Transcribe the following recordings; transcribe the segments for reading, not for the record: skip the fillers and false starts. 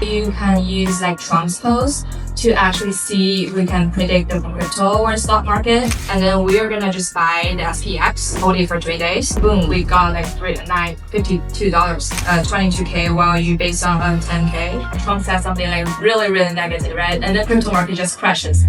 You can use like Trump's post to actually see if we can predict the crypto or stock market, and then we are gonna just buy the SPX, hold it for 3 days. Boom, we got like $52, 22K, while you based on 10K. Trump said something like really negative, right? And the crypto market just crashes.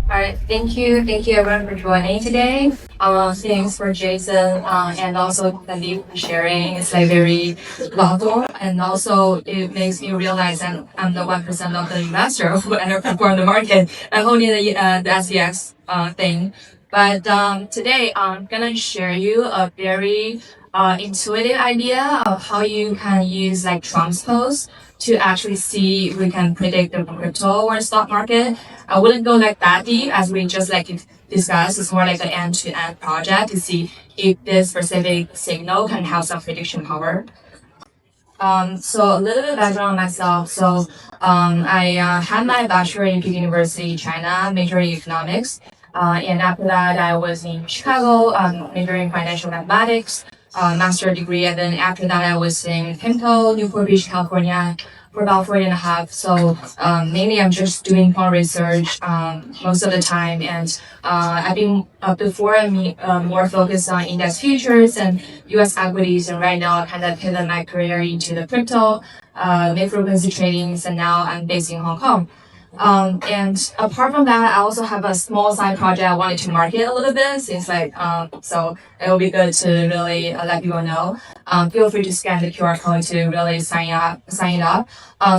Alright, thank you everyone for joining today. Thanks for Jason and also Sandeep for sharing. It's like very thoughtful, and also it makes me realize that I'm the 1% of the investor who underperformed the market and holding the SPX thing. But today I'm gonna share you a very intuitive idea of how you can use like Trump's post to actually see if we can predict the crypto or stock market. I wouldn't go like that deep as we just like discussed. It's more like an end-to-end project to see if this specific signal can have some prediction power. So a little bit background on myself. So I had my bachelor in Peking University, China, majoring in economics. And after that, I was in Chicago, majoring in financial mathematics, master's degree. And then after that, I was in PIMCO, Newport Beach, California, for about 4.5 years. So mainly I'm just doing quant research most of the time. And I've been before more focused on index futures and US equities. And right now I kind of pivot my career into the crypto, mid-frequency tradings, and now I'm based in Hong Kong. And apart from that, I also have a small side project I wanted to market a little bit, since like, so it will be good to really let people know. Feel free to scan the QR code to really sign up.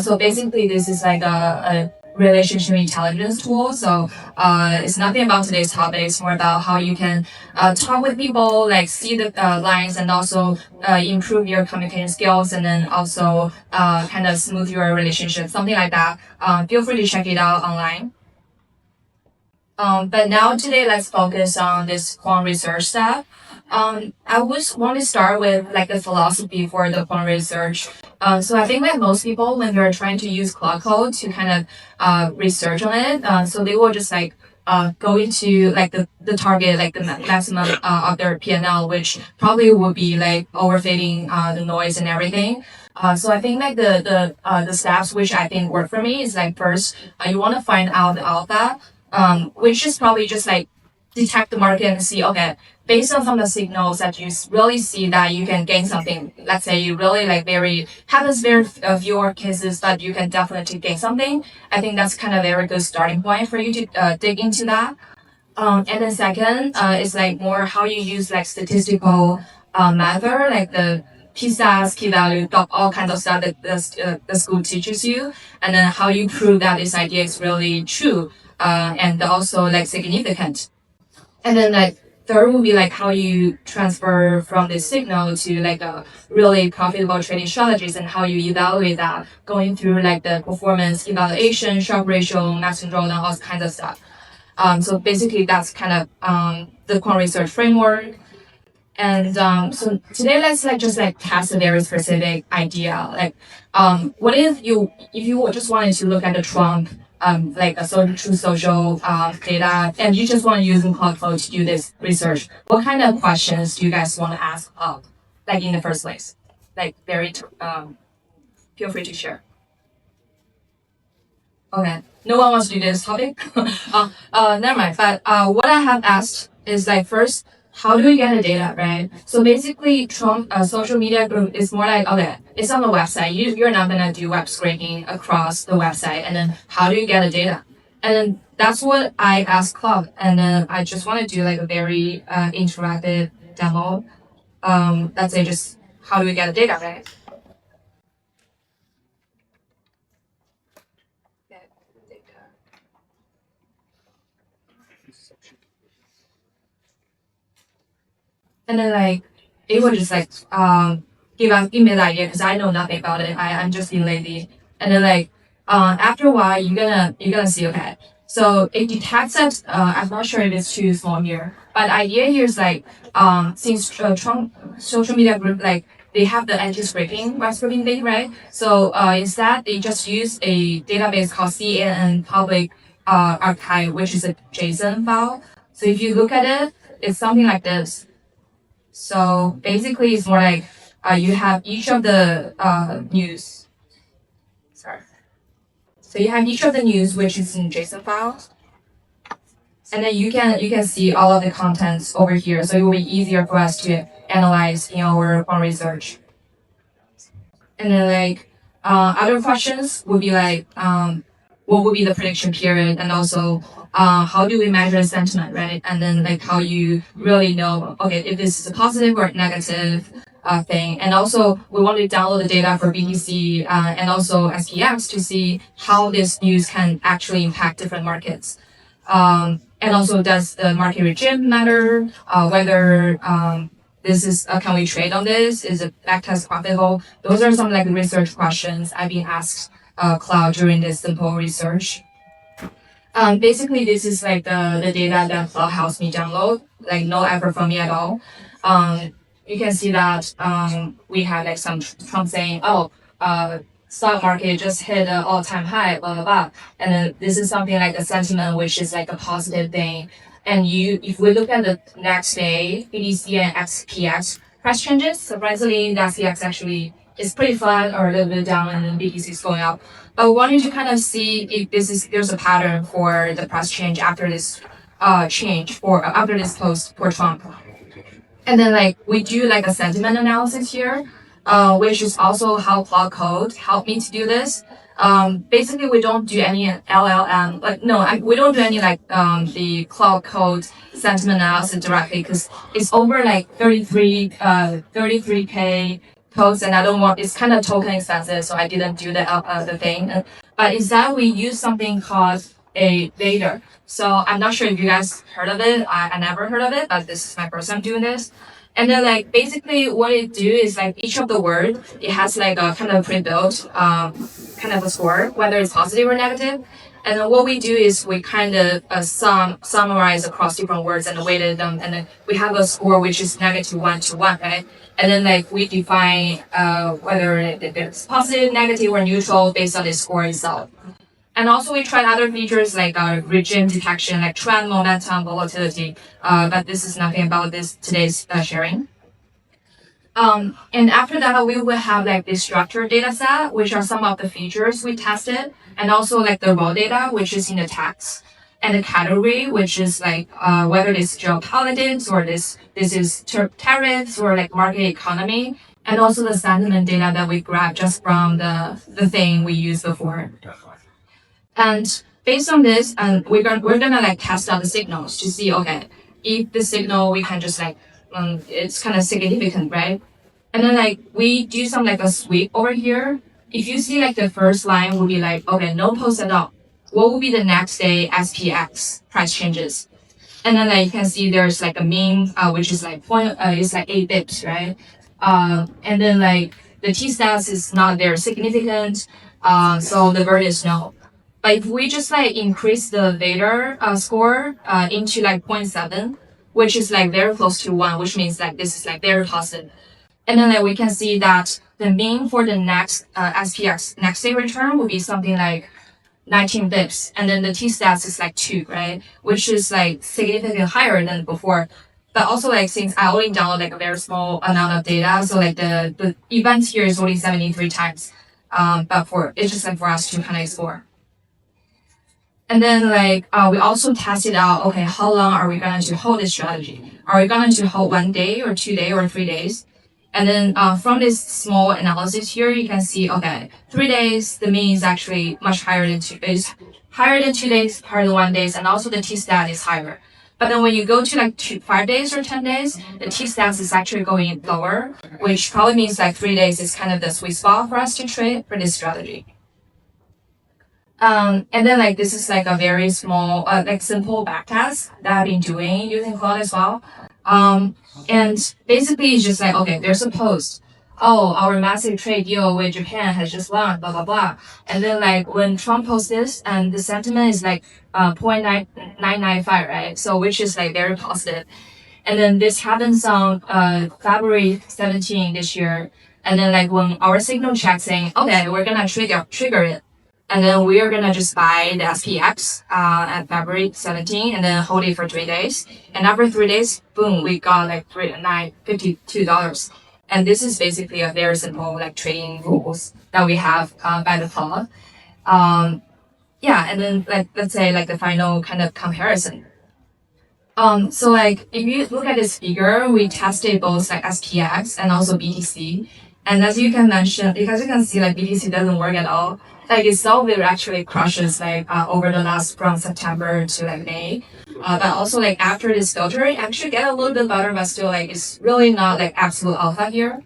So basically this is like a relationship intelligence tool. So it's nothing about today's topic. It's more about how you can talk with people, like see the lines, and also improve your communication skills, and then also kind of smooth your relationship, something like that. Feel free to check it out online. But now today, let's focus on this quant research stuff. I would want to start with like the philosophy for the quant research. So I think that most people, when they're trying to use Claude Code to kind of research on it, so they will just like go into like the target, like the maximum of their PNL, which probably would be like overfitting the noise and everything. So I think like the steps which I think work for me is like first, you want to find out the alpha, which is probably just like detect the market and see, okay, based on some of the signals that you really see that you can gain something. Let's say you really like happens very fewer cases, but you can definitely gain something. I think that's kind of a very good starting point for you to dig into that. And then second, is like more how you use like statistical method, like the p-stats, p-value, all kinds of stuff that the school teaches you, and then how you prove that this idea is really true and also like significant. And then like third would be like how you transfer from this signal to like a really profitable trading strategies, and how you evaluate that, going through like the performance evaluation, Sharpe ratio, maximum drawdown, all kinds of stuff. So basically that's kind of the quant research framework. And so today let's like just like test a very specific idea. Like what if you just wanted to look at the Trump like a true social data, and you just want to use Claude Code to do this research, what kind of questions do you guys want to ask like in the first place? Like very feel free to share. Okay, no one wants to do this topic. Never mind. But what I have asked is like first, how do we get the data, right? So basically, Trump social media group is more like, okay, it's on the website. You're not gonna do web scraping across the website, and then how do you get the data? And then that's what I asked Claude, and then I just want to do like a very interactive demo. Let's say just how do we get the data, right? And then like it would just like give me the idea, because I know nothing about it. I'm just being lazy. And then like after a while you're gonna see, okay, so it detects that I'm not sure if it's too small here, but the idea here is like since Trump social media group, like they have the anti-scraping web scraping thing, right? So instead they just use a database called CNN public archive, which is a JSON file. So if you look at it, it's something like this. So basically, it's more like you have each of the news. So you have each of the news, which is in JSON file. And then you can see all of the contents over here. So it will be easier for us to analyze in our quant research. And then like other questions would be like what would be the prediction period, and also how do we measure sentiment, right? And then like how you really know, okay, if this is a positive or negative thing. And also we want to download the data for BTC and also SPX to see how this news can actually impact different markets. And also, does the market regime matter? Whether this is can we trade on this? Is it backtest profitable? Those are some like research questions I've been asked Claude during this simple research. Basically, this is like the data that Claude helps me download. Like no effort from me at all. You can see that we have like some Trump saying, oh, stock market just hit an all-time high, blah, blah, blah. And then this is something like a sentiment, which is like a positive thing. And if we look at the next day, BTC and XPX price changes, surprisingly, the SPX actually is pretty flat or a little bit down, and then BTC is going up. But we wanted to kind of see if there's a pattern for the price change after this after this post for Trump. And then like we do like a sentiment analysis here, which is also how Claude Code helped me to do this. Basically we don't do any LLM, we don't do any the Claude Code sentiment analysis directly, because it's over like 33K codes, and it's kind of token expensive, so I didn't do the thing. But instead we use something called a vader. So I'm not sure if you guys heard of it. I never heard of it, but this is my first time doing this. And then like basically what it do is like each of the word, it has like a kind of pre-built kind of a score, whether it's positive or negative. And then what we do is we kind of summarize across different words and weighted them, and then we have a score which is -1 to 1, right? And then like we define whether it's positive, negative, or neutral based on the score itself. And also we tried other features like regime detection, like trend, momentum, volatility. But this is nothing about today's sharing. And after that, we will have like the structured data set, which are some of the features we tested, and also like the raw data, which is in the text, and the category, which is like whether it's geopolitics or this is tariffs or like market economy, and also the sentiment data that we grabbed just from the thing we used before. And based on this, we're gonna like test out the signals to see, okay, if the signal we can just like it's kind of significant, right? And then like we do some like a sweep over here. If you see like the first line will be like, okay, no post at all. What will be the next day SPX price changes? And then like you can see there's like a mean, which is like it's like 8 bips, right? And then like the T-stats is not very significant, so the word is no. But if we just like increase the vader score into like 0.7, which is like very close to 1, which means like this is like very positive. And then like we can see that the mean for the next SPX next day return will be something like 19 bips, and then the T-stats is like 2, right? Which is like significantly higher than before. But also like since I only download like a very small amount of data, so like the event here is only 73 times. But it's just like for us to kind of explore. And then like we also tested out, okay, how long are we going to hold this strategy? Are we going to hold 1 day or 2 days or 3 days? And then from this small analysis here, you can see, okay, 3 days, the mean is actually much higher than 2 days, higher than 2 days, higher than 1 day, and also the T-stat is higher. But then when you go to like 5 days or 10 days, the T-stats is actually going lower, which probably means like 3 days is kind of the sweet spot for us to trade for this strategy. And then like this is like a very small, like simple backtest that I've been doing using Claude as well. And basically it's just like, okay, there's a post. Oh, our massive trade deal with Japan has just launched, blah, blah, blah. And then like when Trump posts this, and the sentiment is like 0.995, right? So which is like very positive. And then this happens on February 17 this year. And then like when our signal check saying, okay, we're gonna trigger it. And then we are gonna just buy the SPX at February 17 and then hold it for 3 days. And after 3 days, boom, we got like $52. And this is basically a very simple like trading rules that we have by the Claude. yeah, and then like let's say like the final kind of comparison. So like if you look at this figure, we tested both like SPX and also BTC. And as you can mention, because you can see like BTC doesn't work at all. Like itself, it actually crushes like over the last from September to like May. But also like after this filter, it actually get a little bit better, but still like it's really not like absolute alpha here.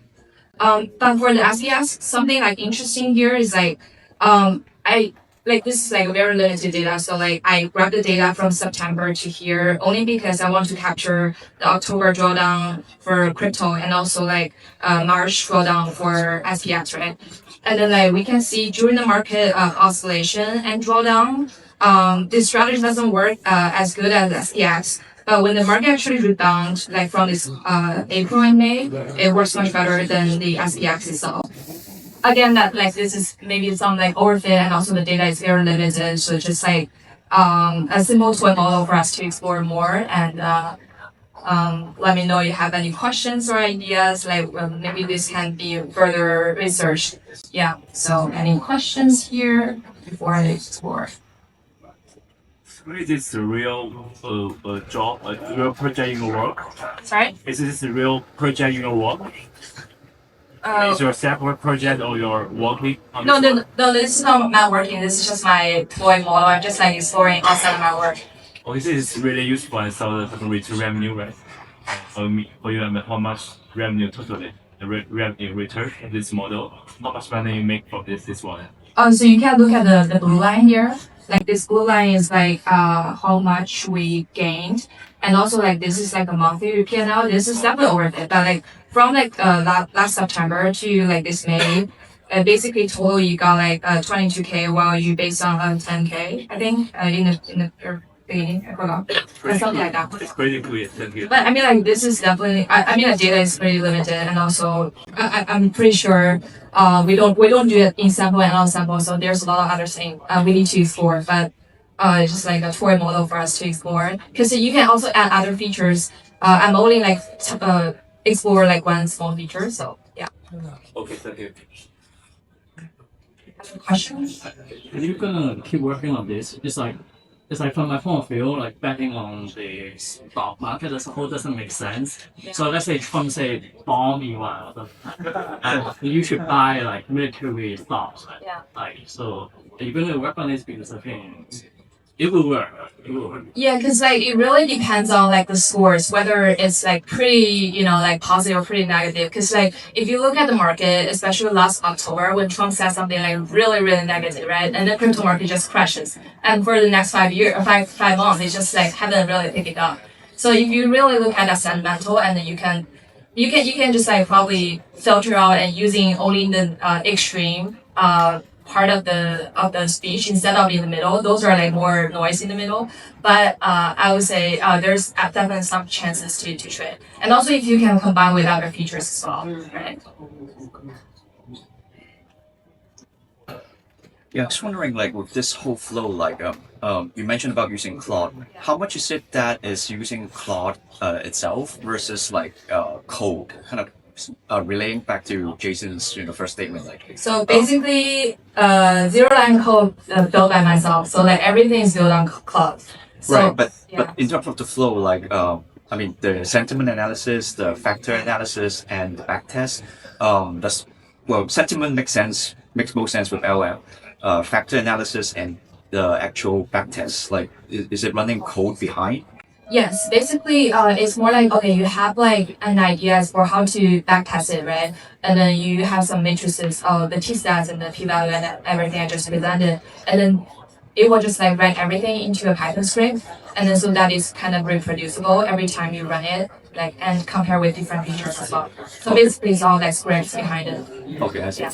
But for the SPX, something like interesting here is like, I like this is like very limited data. So like I grabbed the data from September to here only because I want to capture the October drawdown for crypto and also like March drawdown for SPX, right? And then like we can see during the market oscillation and drawdown, this strategy doesn't work as good as SPX. But when the market actually rebounds, like from this April and May, it works much better than the SPX itself. Again, that like this is maybe some like overfit and also the data is very limited. So just like a simple toy model for us to explore more and let me know if you have any questions or ideas. Like maybe this can be further researched. Yeah. So any questions here before I explore? Is this a real job, a real project in your work? Sorry. Is this a real project in your work? Is your separate project or you're working on No, this no, no, this is not my working. This is just my toy model. I'm just like exploring outside of my work. Oh, this is really useful and so that can reach revenue, right? For you, how much revenue totally, the revenue return in this model, how much money you make from this one? So you can look at the blue line here. Like this blue line is like how much we gained, and also like this is like a monthly P&L. This is definitely worth it. But like from like last September to like this May, basically total you got like 22K while you based on 10K I think in the beginning I forgot or something like that. It's pretty clear, thank you. But I mean, like this is definitely. I mean, the data is pretty limited, and also I'm pretty sure we don't do it in sample and on sample. So there's a lot of other things we need to explore. But it's just like a toy model for us to explore because you can also add other features. I'm only like explore like one small feature. So yeah. Okay, thank you. Questions? Are you gonna keep working on this? It's like from my point of view, like betting on the stock market as a whole doesn't make sense. Yeah. So let's say Trump say bomb Iran, you should buy like military stocks. Right? Yeah. Like so, are you gonna work on this because I think it will work. It will work. Yeah, because like it really depends on like the source, whether it's like pretty, like positive or pretty negative. Because like if you look at the market, especially last October when Trump said something like really, really negative, right? And the crypto market just crashes. And for the next 5 years, 5 months, it just like haven't really picked it up. So if you really look at that sentimental, and then you can just like probably filter out and using only the extreme part of the speech instead of in the middle. Those are like more noise in the middle. But I would say there's definitely some chances to trade. And also if you can combine with other features as well, right? Yeah, I was wondering, like, with this whole flow, like, you mentioned about using Claude. How much is it that is using Claude itself versus like code? Kind of relating back to Jason's first statement, like. So basically, zero line code built by myself. So like everything is built on Claude. So, Right, but yeah. in terms of the flow, like, I mean, the sentiment analysis, the factor analysis, and the backtest. Sentiment makes most sense with LM. Factor analysis and the actual backtest, like, is it running code behind? Yes, basically, it's more like, okay, you have like an idea for how to backtest it, right? And then you have some matrices of the t-stats and the p-value and everything I just presented. And then it will just like run everything into a Python script. And then so that is kind of reproducible every time you run it, like, and compare with different features as well. So basically it's all like scripts behind it. Okay, I see. Yeah.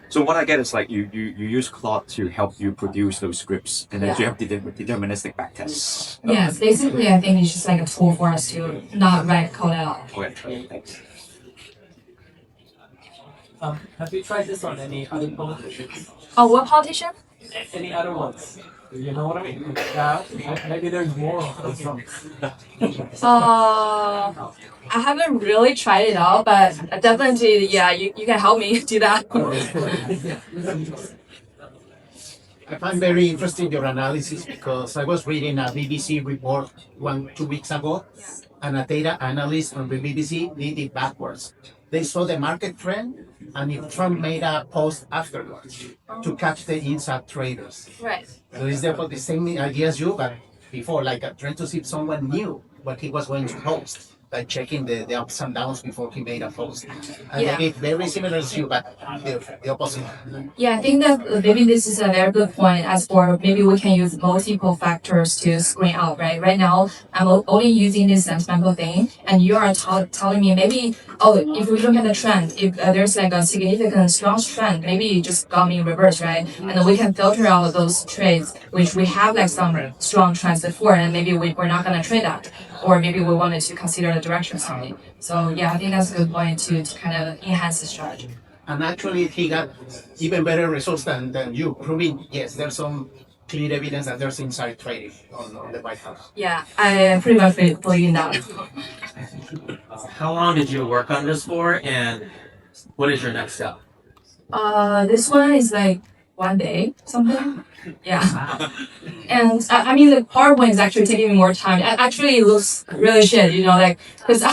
So what I get is like you use Claude to help you produce those scripts, and then Yeah. you have deterministic backtests. Yes, basically I think it's just like a tool for us to not write code at all. Okay, thanks. Have you tried this on any other politicians? Oh, what politician? Any other ones? You know what I mean? Yeah, maybe there's more of them. I haven't really tried it out, but definitely, yeah, you can help me do that. I find very interesting your analysis because I was reading a BBC report 2 weeks ago, and a data analyst from the BBC did it backwards. They saw the market trend, and if Trump made a post afterwards to catch the inside traders. Right. So it's therefore the same idea as you, but before, like trying to see if someone knew what he was going to post, like checking the ups and downs before he made a post. And Yeah. maybe very similar as you, but the opposite. Yeah, I think that maybe this is a very good point. As for maybe we can use multiple factors to screen out, right? Right now, I'm only using this sentimental thing, and you are telling me maybe, oh, if we look at the trend, if there's like a significant strong trend, maybe it just got me in reverse, right? And then we can filter out those trades which we have like some strong trends before, and maybe we're not gonna trade that, or maybe we wanted to consider the direction something. So yeah, I think that's a good point to kind of enhance the strategy. And actually, he got even better results than you, proving, yes, there's some clear evidence that there's inside trading on the White House. Yeah, I pretty much believe in that. How long did you work on this for, and what is your next step? This one is like 1 day, something. Yeah. And I mean, the PowerPoint is actually taking me more time. Actually, it looks really shit, you know, like, because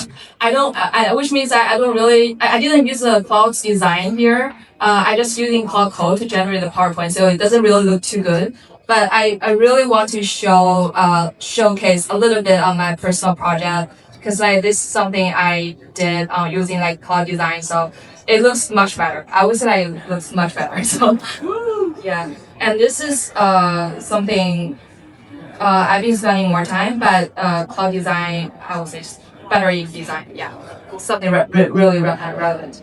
which means I don't really, I didn't use the Claude's design here. I just using Claude Code to generate the PowerPoint, so it doesn't really look too good. But I really want to showcase a little bit on my personal project, because like this is something I did using like Claude design, so it looks much better. I would say like, it looks much better. So yeah, and this is something I've been spending more time, but Claude design I would say is better in design. Yeah, something really relevant.